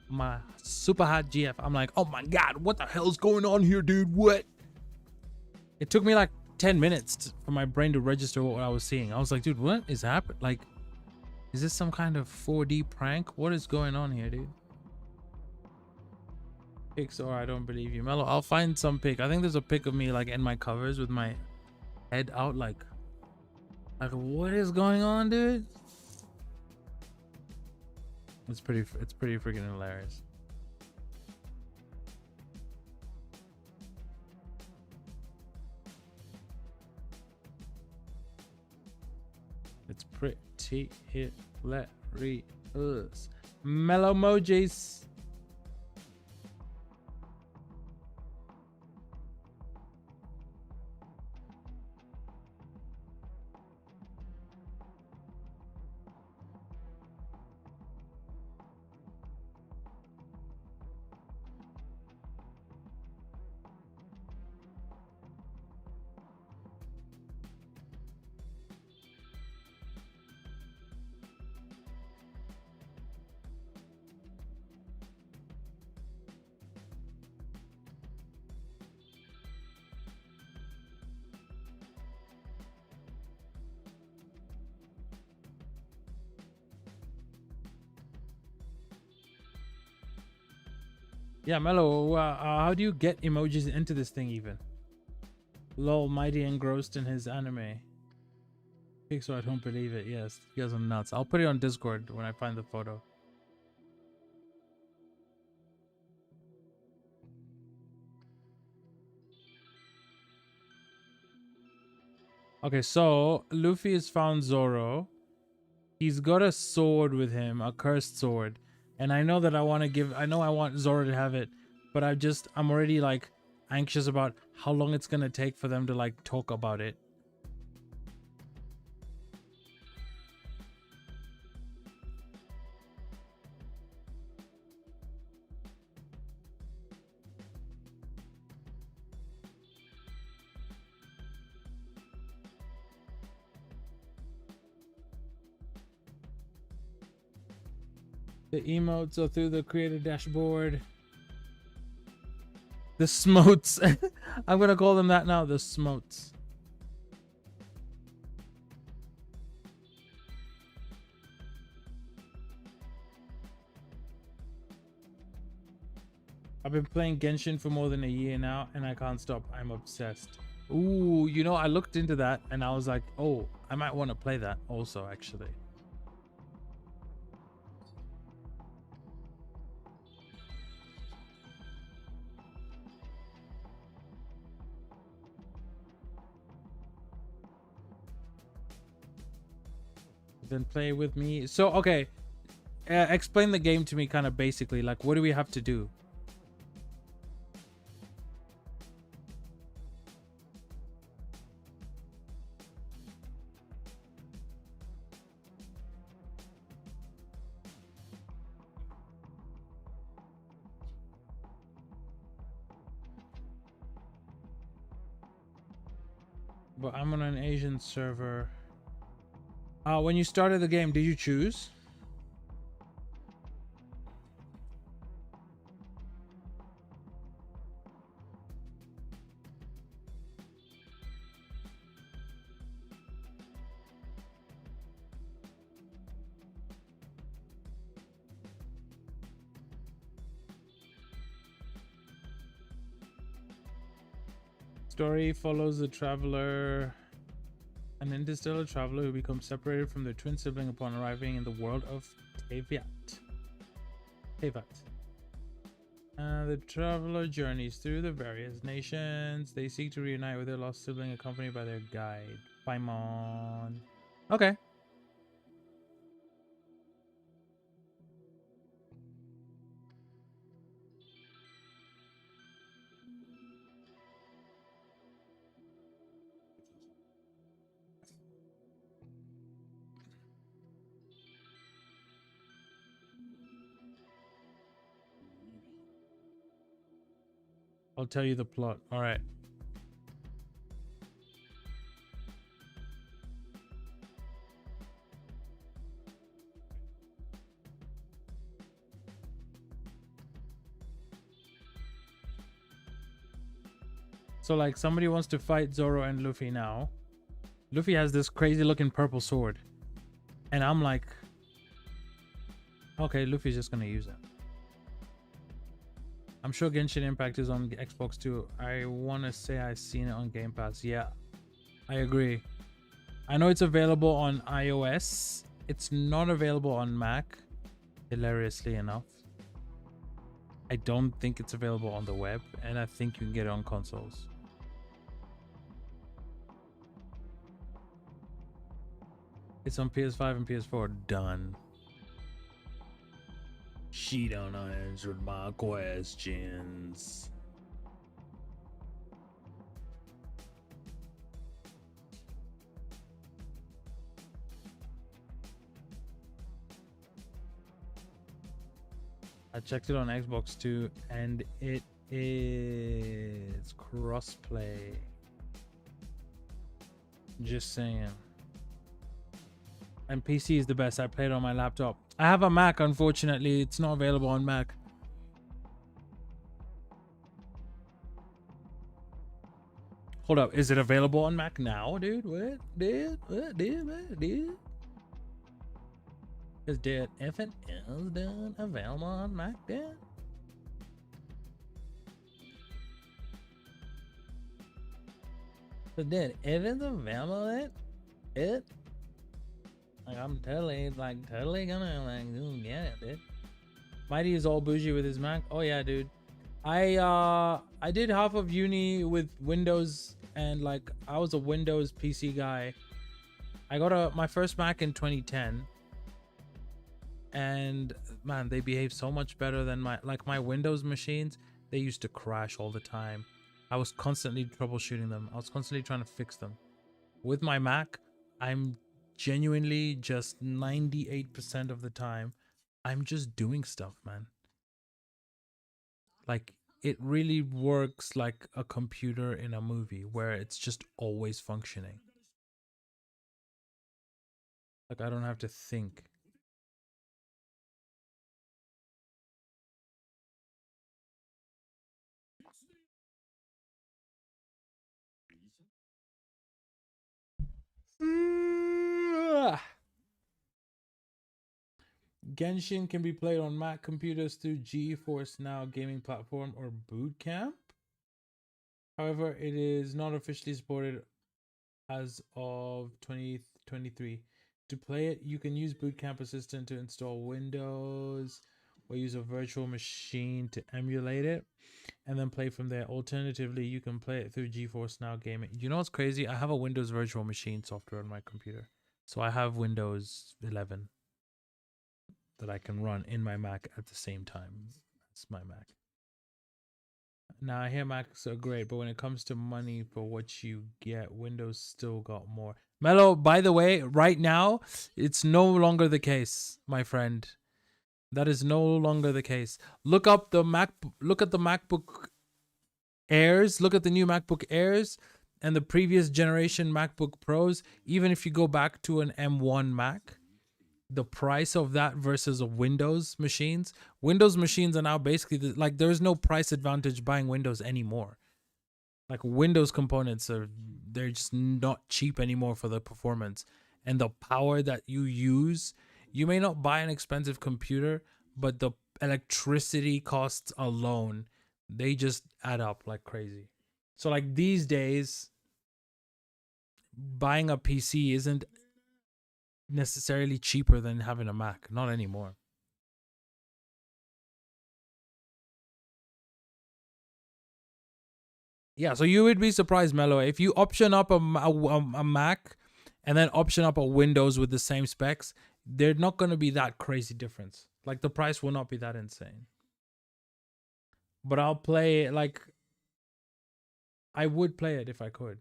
my super hot GF. I'm like, "Oh my God, what the hell's going on here, dude? What?" It took me like 10 minutes for my brain to register what I was seeing. I was like, dude, what is happening? Like, is this some kind of 4D prank? What is going on here, dude? Pics, or I don't believe you. Mello, I'll find some pic. I think there's a pic of me like in my covers with my head out, like what is going on, dude? It's pretty freaking hilarious. It's pretty hilarious. Mellow emojis. Yeah, Mello, how do you get emojis into this thing even? Lol, mighty engrossed in his anime. Pixar, I don't believe it. Yes, you guys are nuts. I'll put it on Discord when I find the photo. Okay, so Luffy has found Zoro. He's got a sword with him, a cursed sword. And I know that I want Zoro to have it, but I'm already like anxious about how long it's gonna take for them to like talk about it. The emotes are through the creator dashboard. The smotes. I'm gonna call them that now. The smotes. I've been playing Genshin for more than a year now, and I can't stop. I'm obsessed. Ooh, you know, I looked into that, and I was like, oh, I might want to play that also, actually. Then play with me. So, okay. Explain the game to me kind of basically. Like, what do we have to do? But I'm on an Asian server. When you started the game, did you choose? Story follows the traveler, an interstellar traveler who becomes separated from their twin sibling upon arriving in the world of Tevat. The traveler journeys through the various nations. They seek to reunite with their lost sibling, accompanied by their guide, Paimon. Okay. I'll tell you the plot. All right. So like somebody wants to fight Zoro and Luffy now. Luffy has this crazy looking purple sword. And I'm like, okay, Luffy's just gonna use it. I'm sure Genshin Impact is on Xbox too. I want to say I've seen it on Game Pass. Yeah, I agree. I know it's available on iOS. It's not available on Mac, hilariously enough. I don't think it's available on the web, and I think you can get it on consoles. It's on PS5 and PS4. Done. She don't answer my questions. I checked it on Xbox too, and it is crossplay. Just saying. And PC is the best. I played on my laptop. I have a Mac, unfortunately. It's not available on Mac. Hold up. Is it available on Mac now, dude? What? Dude? What? Dude? What? Dude? Is that effing is done available on Mac, dude? Is that Evan's available it? Like, I'm totally gonna go get it, dude. Mighty is all bougie with his Mac. Oh yeah, dude. I did half of uni with Windows, and like I was a Windows PC guy. I got my first Mac in 2010, and man, they behave so much better than my Windows machines. They used to crash all the time. I was constantly troubleshooting them. I was constantly trying to fix them. With my Mac, I'm genuinely just 98% of the time I'm just doing stuff, man. Like, it really works like a computer in a movie where it's just always functioning. Like, I don't have to think. Genshin can be played on Mac computers through GeForce Now gaming platform or Boot Camp. However, it is not officially supported as of 2023. To play it, you can use Boot Camp Assistant to install Windows or use a virtual machine to emulate it and then play from there. Alternatively, you can play it through GeForce Now gaming. You know what's crazy? I have a Windows virtual machine software on my computer. So I have Windows 11 that I can run in my Mac at the same time. That's my Mac. Now, I hear Macs are great, but when it comes to money for what you get, Windows still got more. Mello, by the way, right now, it's no longer the case, my friend. That is no longer the case. Look up the Mac. Look at the MacBook Airs. Look at the new MacBook Airs. and the previous generation MacBook Pros, even if you go back to an M1 Mac, the price of that versus Windows machines are now basically like there's no price advantage buying Windows anymore. Like Windows components they're just not cheap anymore for the performance and the power that you use. You may not buy an expensive computer, but the electricity costs alone, they just add up like crazy. So like these days, buying a PC isn't necessarily cheaper than having a Mac. Not anymore. Yeah, so you would be surprised, Mello, if you option up a Mac and then option up a Windows with the same specs, they're not going to be that crazy difference. Like the price will not be that insane. But I'll play, like, I would play it if I could.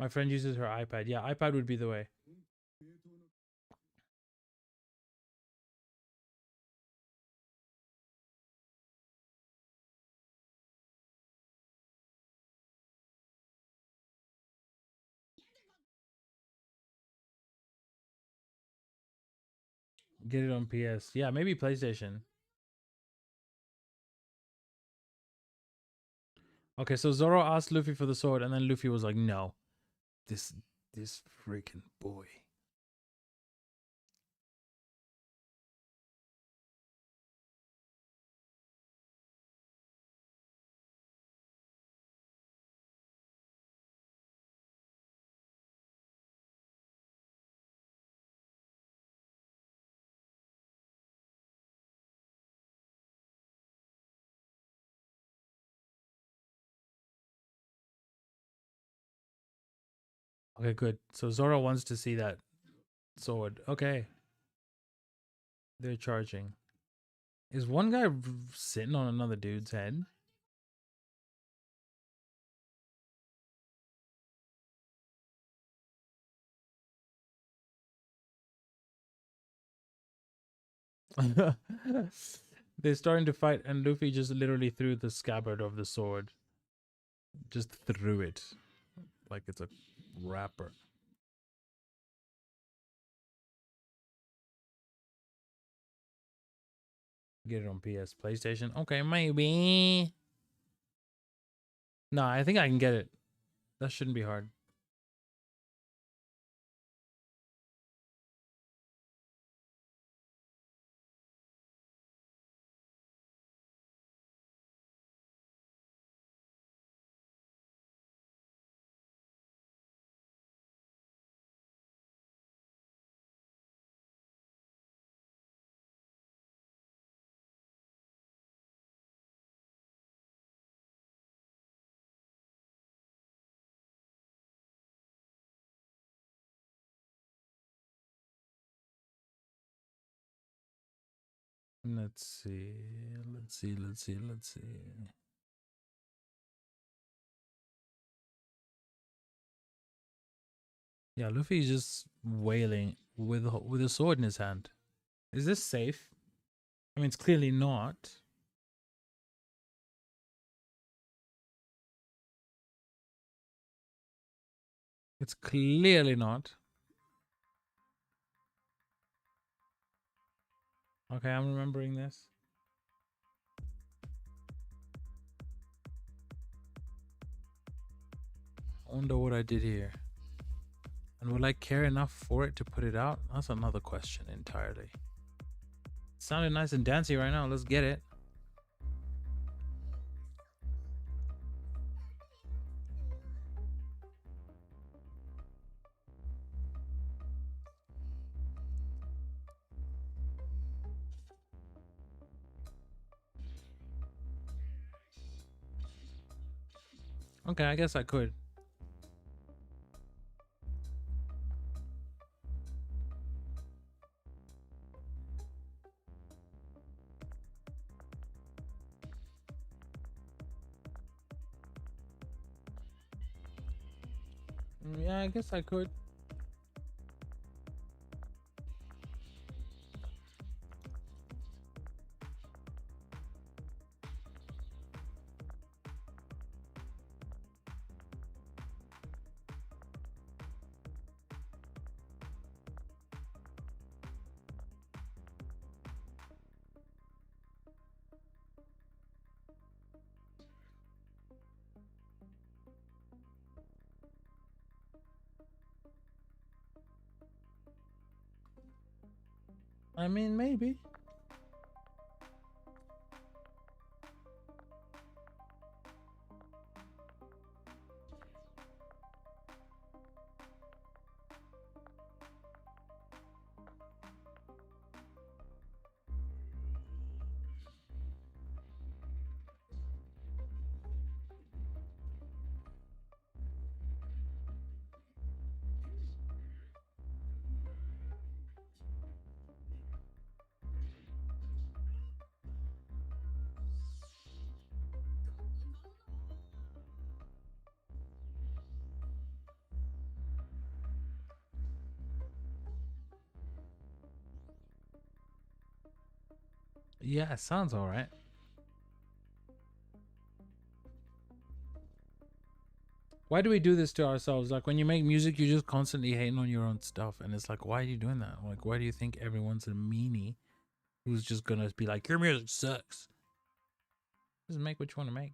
My friend uses her iPad. Yeah, iPad would be the way. Get it on PS. Yeah, maybe PlayStation. Okay, so Zoro asked Luffy for the sword, and then Luffy was like, no. This freaking boy. Okay, good. So Zoro wants to see that sword. Okay. They're charging. Is one guy sitting on another dude's head? They're starting to fight, and Luffy just literally threw the scabbard of the sword. Just threw it. Like it's a wrapper. Get it on PS, PlayStation. Okay, maybe. No, I think I can get it. That shouldn't be hard. Let's see. Let's see. Yeah, Luffy's just wailing with a sword in his hand. Is this safe? I mean, it's clearly not. It's clearly not. Okay, I'm remembering this. I wonder what I did here. And will I care enough for it to put it out? That's another question entirely. It sounded nice and dancey right now. Let's get it. Okay, I guess I could. Yeah, I guess I could. I mean, maybe. Yeah, it sounds all right. Why do we do this to ourselves? Like, when you make music, you're just constantly hating on your own stuff. And it's like, why are you doing that? Like, why do you think everyone's a meanie who's just gonna be like, your music sucks? Just make what you want to make.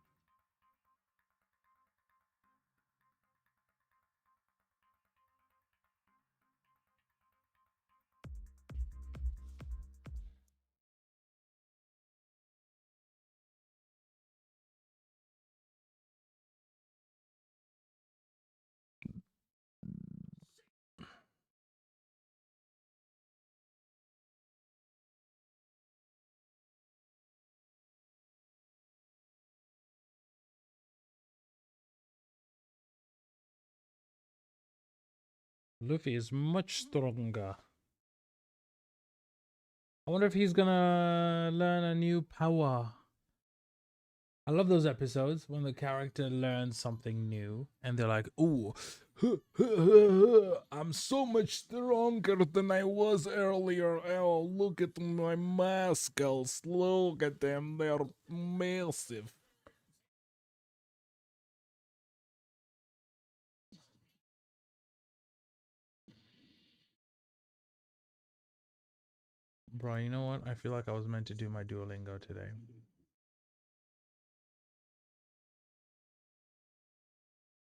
Luffy is much stronger. I wonder if he's gonna learn a new power. I love those episodes when the character learns something new and they're like, ooh, I'm so much stronger than I was earlier. Oh, look at my muscles. Look at them. They're massive. Bro, you know what? I feel like I was meant to do my Duolingo today.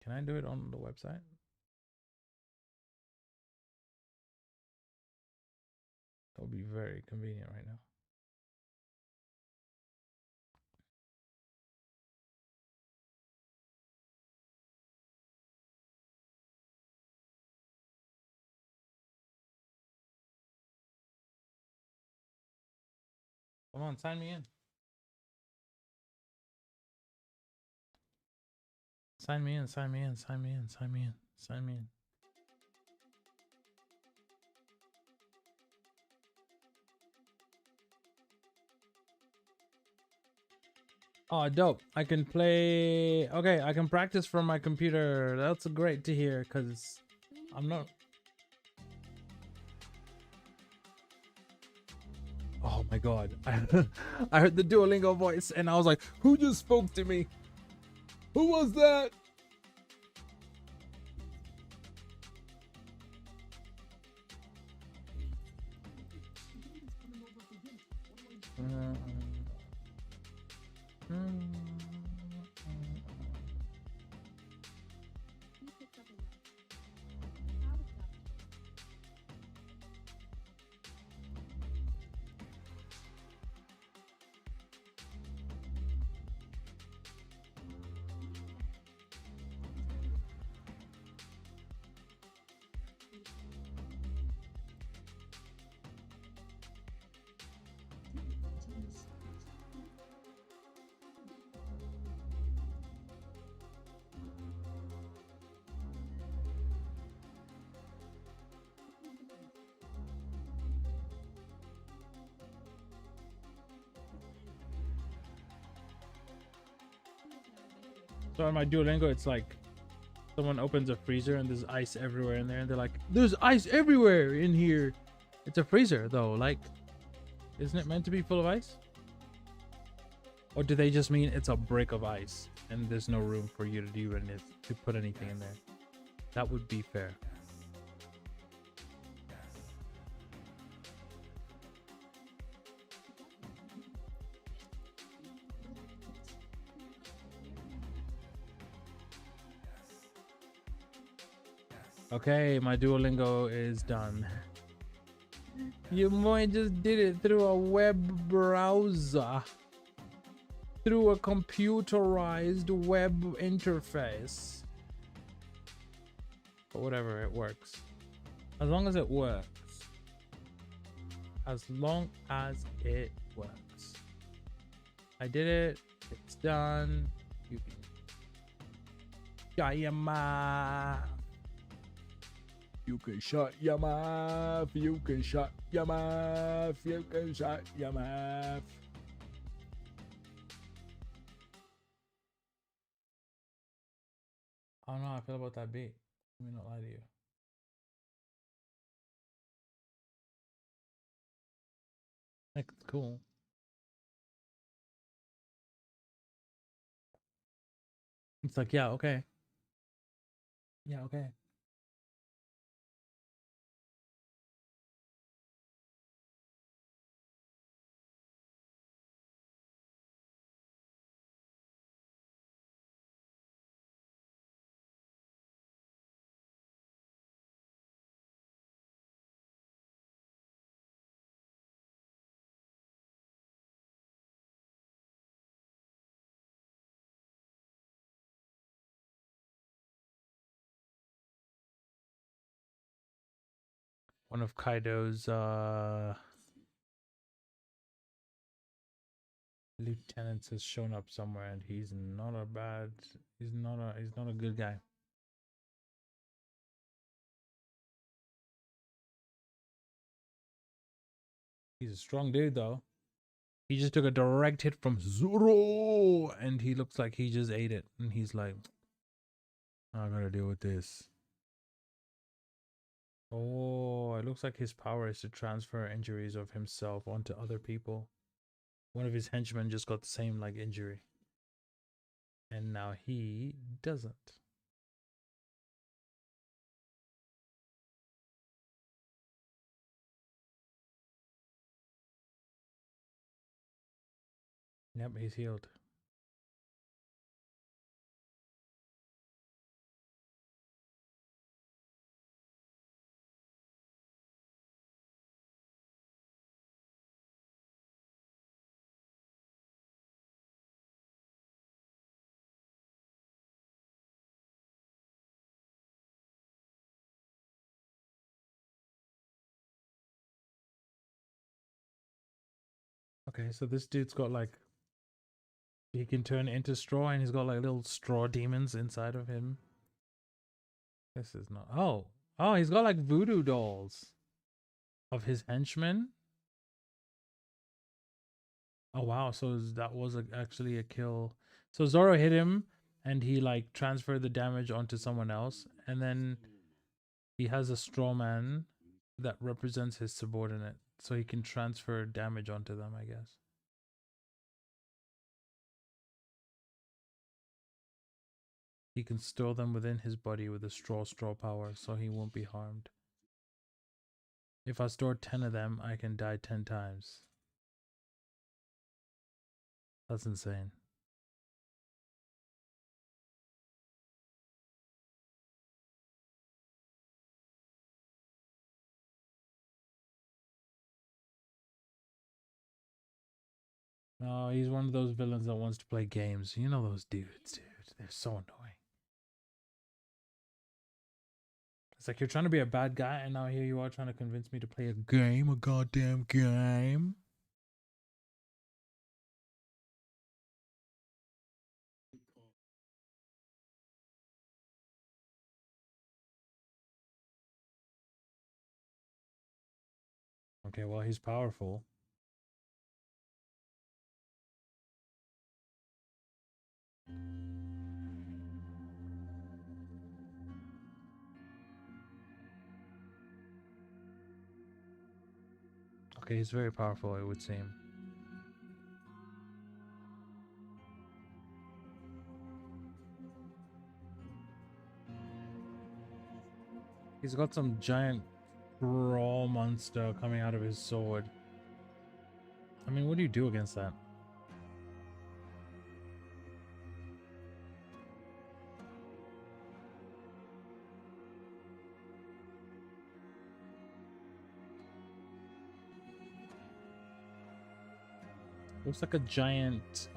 Can I do it on the website? That would be very convenient right now. Come on, sign me in. Sign me in, sign me in, sign me in, sign me in, sign me in. Oh, dope. I can play. Okay, I can practice from my computer. That's great to hear because I'm not. Oh my god. I heard the Duolingo voice and I was like, who just spoke to me? Who was that? So on my Duolingo, it's like someone opens a freezer and there's ice everywhere in there, and they're like, "There's ice everywhere in here." It's a freezer though. Like, isn't it meant to be full of ice? Or do they just mean it's a brick of ice and there's no room for you to do anything, to put anything in there? That would be fair. Okay, my Duolingo is done. You might just did it through a web browser. Through a computerized web interface. But whatever, it works. As long as it works. As long as it works. I did it. It's done. You can shut your mouth. You can shut your mouth. You can shut your mouth. You can shut your mouth. I don't know how I feel about that beat. Let me not lie to you. Like, it's cool. It's like, yeah, okay. Yeah, okay. One of Kaido's lieutenants has shown up somewhere, and he's not a good guy. He's a strong dude though. He just took a direct hit from Zoro, and he looks like he just ate it, and he's like, I gotta deal with this. Oh, it looks like his power is to transfer injuries of himself onto other people. One of his henchmen just got the same like injury, and now he doesn't. Yep, he's healed. Okay, so this dude's got like, he can turn into straw, and he's got like little straw demons inside of him. This is not. Oh, he's got like voodoo dolls of his henchmen. Oh wow, so that was actually a kill. So Zoro hit him, and he like transferred the damage onto someone else, and then he has a straw man that represents his subordinate, so he can transfer damage onto them, I guess. He can store them within his body with the straw power, so he won't be harmed. If I store 10 of them, I can die 10 times. That's insane. No, he's one of those villains that wants to play games. You know those dudes, dude. They're so annoying. It's like you're trying to be a bad guy, and now here you are trying to convince me to play a game, a goddamn game. Okay, well, he's powerful. Okay, he's very powerful, it would seem. He's got some giant brawl monster coming out of his sword. I mean, what do you do against that? Looks like a giant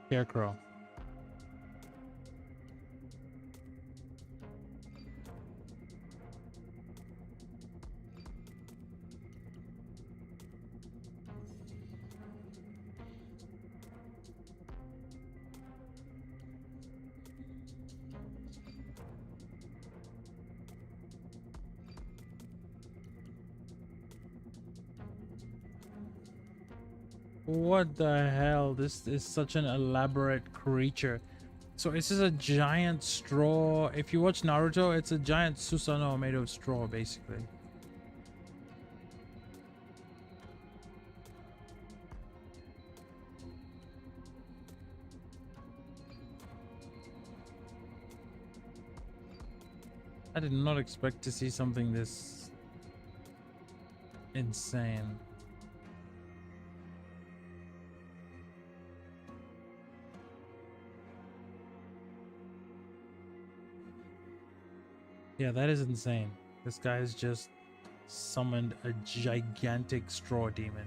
scarecrow. What the hell? This is such an elaborate creature. So this is a giant straw. If you watch Naruto, it's a giant Susanoo made of straw, basically. I did not expect to see something this insane. Yeah, that is insane. This guy has just summoned a gigantic straw demon.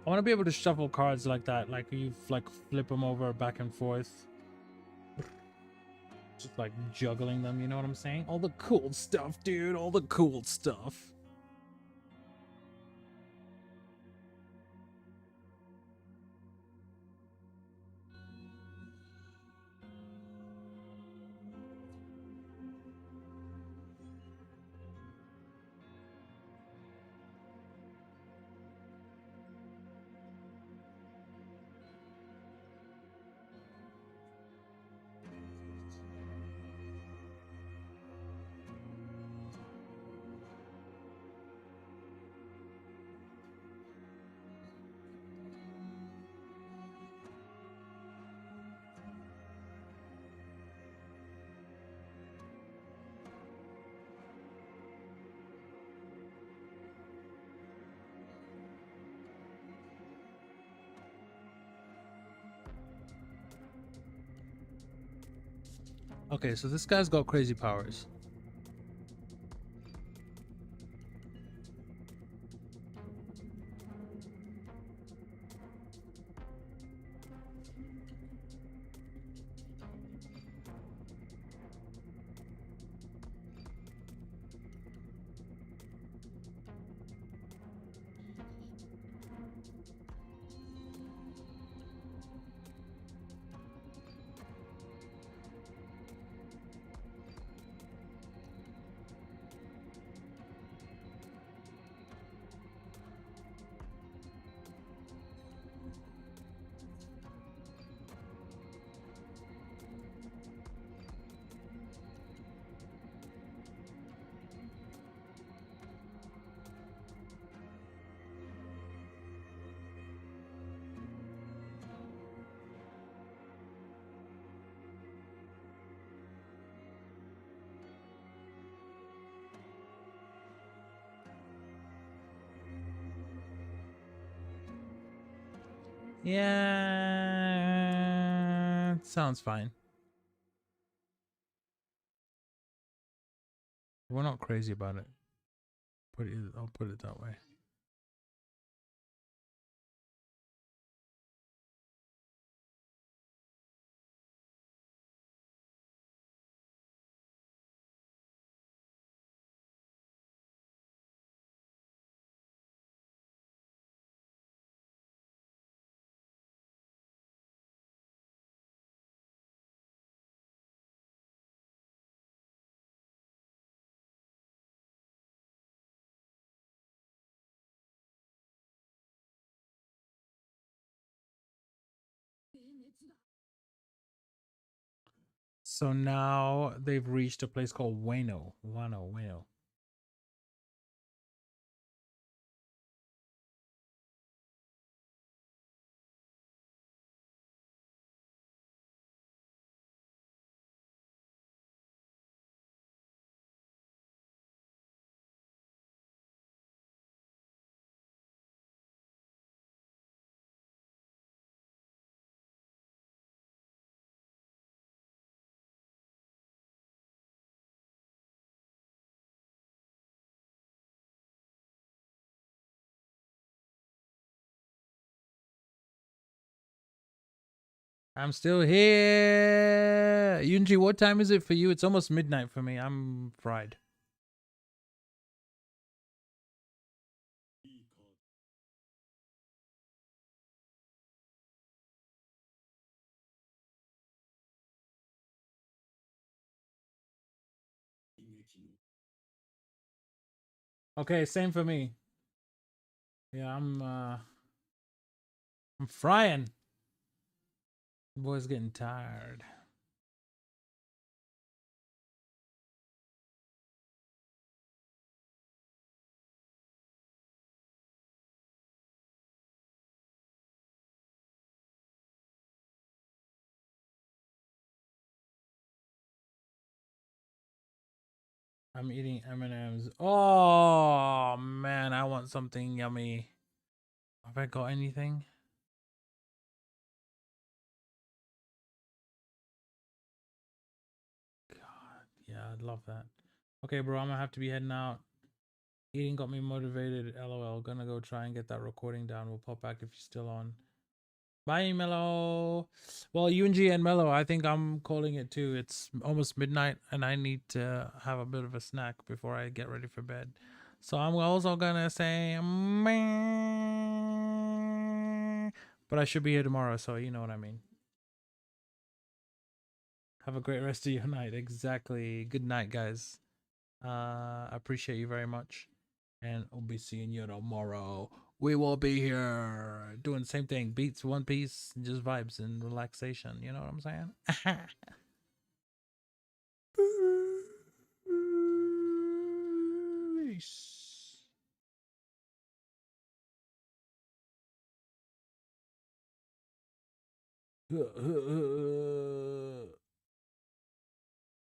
I want to be able to shuffle cards like that, like you like flip them over back and forth, just like juggling them. You know what I'm saying? All the cool stuff, dude. All the cool stuff. Okay, so this guy's got crazy powers. Yeah, sounds fine. We're not crazy about it. I'll put it that way. So now they've reached a place called Wano. I'm still here. Yunji, what time is it for you? It's almost midnight for me. I'm fried. Okay, same for me. Yeah, I'm frying. The boy's getting tired. I'm eating M&Ms. Oh man, I want something yummy. Have I got anything? God, yeah, I'd love that. Okay, bro, I'm gonna have to be heading out. Eating got me motivated. LOL. Gonna go try and get that recording down. We'll pop back if you're still on. Bye, Mello. Well, Yunji and Mello, I think I'm calling it too. It's almost midnight and I need to have a bit of a snack before I get ready for bed. So I'm also gonna say meh, but I should be here tomorrow, so you know what I mean. Have a great rest of your night. Exactly. Good night, guys. I appreciate you very much. And I'll be seeing you tomorrow. We will be here doing the same thing. Beats, One Piece, just vibes and relaxation. You know what I'm saying? Peace.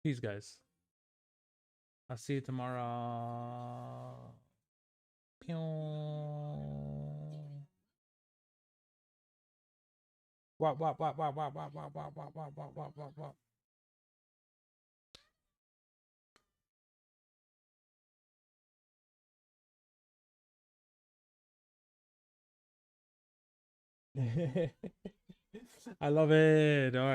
Peace, guys. I'll see you tomorrow. Pew. Wop, wop, wop, wop, wop, wop, wop, wop, wop, wop, wop, wop, wop, wop. I love it. All right.